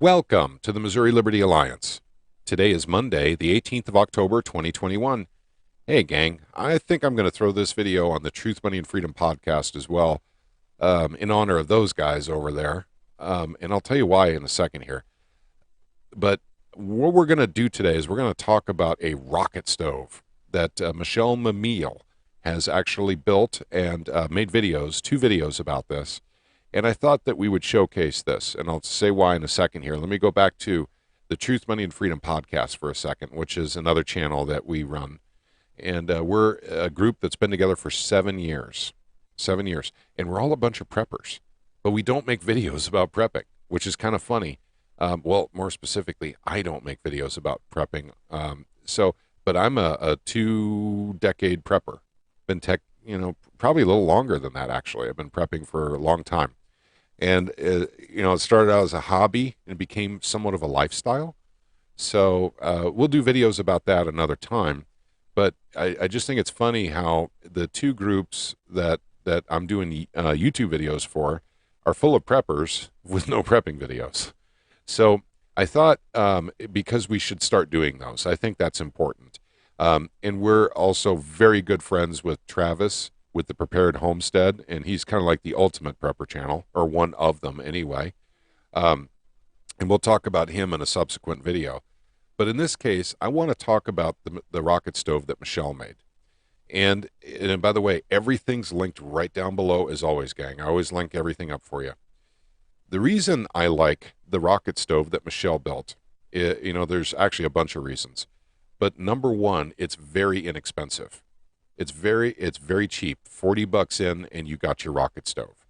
Welcome to the Missouri Liberty Alliance. Today is Monday, the 18th of October, 2021. Hey, gang, I think I'm going to throw this video on the Truth, Money, and Freedom podcast as well, in honor of those guys over there. And I'll tell you why in a second here. But what we're going to do today is we're going to talk about a rocket stove that Mlmille has actually built and made videos, 2 videos about this. And I thought that we would showcase this, and I'll say why in a second here. Let me go back to the Truth, Money, and Freedom podcast for a second, which is another channel that we run. And we're a group that's been together for 7 years. 7 years. And we're all a bunch of preppers. But we don't make videos about prepping, which is kind of funny. Well, more specifically, I don't make videos about prepping. But I'm a 2-decade prepper. Been probably a little longer than that, actually. I've been prepping for a long time. And, it started out as a hobby and became somewhat of a lifestyle. So we'll do videos about that another time. But I just think it's funny how the 2 groups that I'm doing YouTube videos for are full of preppers with no prepping videos. So I thought because we should start doing those, I think that's important. And we're also very good friends with Travis with the Prepared Homestead, and he's kind of like the ultimate prepper channel, or one of them anyway. And we'll talk about him in a subsequent video. But in this case, I want to talk about the rocket stove that Michelle made. And by the way, everything's linked right down below as always, gang. I always link everything up for you. The reason I like the rocket stove that Michelle built, there's actually a bunch of reasons. But number one, it's very inexpensive. It's very cheap. $40 in, and you got your rocket stove.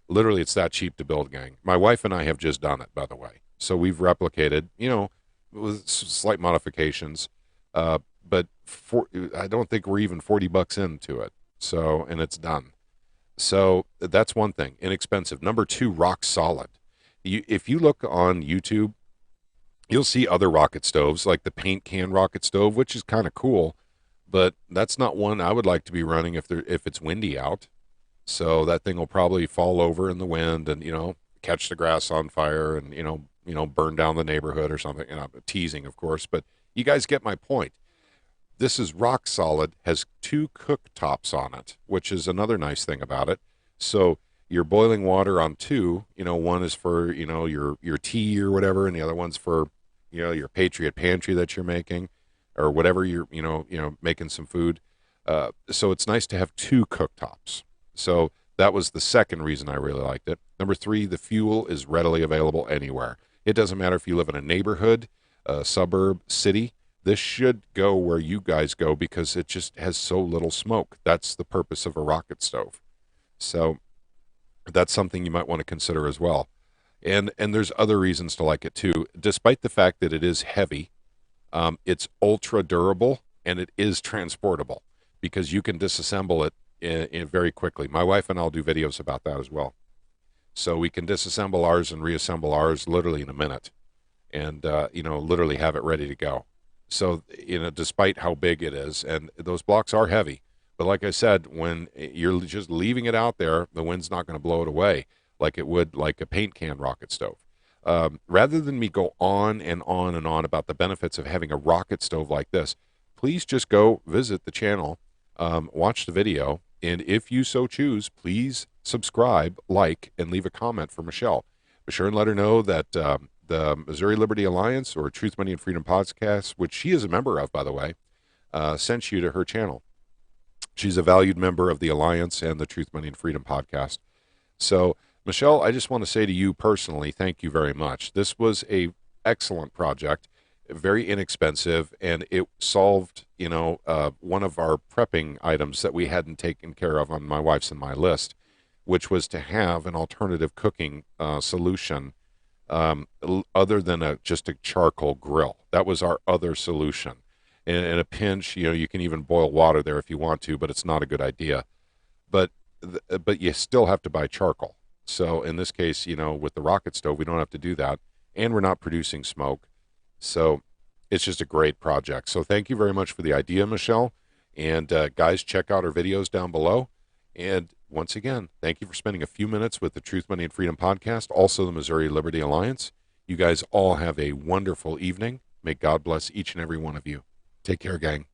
Literally, it's that cheap to build, gang. My wife and I have just done it, by the way. So we've replicated, with slight modifications. But I don't think we're even $40 into it. So, and it's done. So that's one thing, inexpensive. Number 2, rock solid. If you look on YouTube, you'll see other rocket stoves, like the paint can rocket stove, which is kind of cool. But that's not one I would like to be running if it's windy out. So that thing will probably fall over in the wind and, catch the grass on fire and, burn down the neighborhood or something. Teasing, of course, but you guys get my point. This is rock solid, has 2 cooktops on it, which is another nice thing about it. So you're boiling water on 2, one is for, your tea or whatever, and the other one's for, your Patriot Pantry that you're making, or whatever you're, making some food. So it's nice to have 2 cooktops. So that was the second reason I really liked it. Number 3, the fuel is readily available anywhere. It doesn't matter if you live in a neighborhood, a suburb, city. This should go where you guys go because it just has so little smoke. That's the purpose of a rocket stove. So that's something you might want to consider as well. And there's other reasons to like it too. Despite the fact that it is heavy, it's ultra durable, and it is transportable because you can disassemble it in very quickly. My wife and I'll do videos about that as well. So we can disassemble ours and reassemble ours literally in a minute, and literally have it ready to go. So despite how big it is, and those blocks are heavy, but like I said, when you're just leaving it out there, the wind's not going to blow it away like it would like a paint can rocket stove. Rather than me go on and on and on about the benefits of having a rocket stove like this, please just go visit the channel, watch the video, and if you so choose, please subscribe, like, and leave a comment for Michelle. Be sure and let her know that the Missouri Liberty Alliance, or Truth, Money, and Freedom podcast, which she is a member of, by the way, sent you to her channel. She's a valued member of the Alliance and the Truth, Money, and Freedom podcast. So, Michelle, I just want to say to you personally, thank you very much. This was a excellent project, very inexpensive, and it solved, one of our prepping items that we hadn't taken care of on my wife's and my list, which was to have an alternative cooking solution other than just a charcoal grill. That was our other solution. In a pinch, you can even boil water there if you want to, but it's not a good idea. But you still have to buy charcoal. So in this case, with the rocket stove, we don't have to do that, and we're not producing smoke. So it's just a great project. So thank you very much for the idea, Michelle. And guys, check out our videos down below. And once again, thank you for spending a few minutes with the Truth, Money, and Freedom podcast, also the Missouri Liberty Alliance. You guys all have a wonderful evening. May God bless each and every one of you. Take care, gang.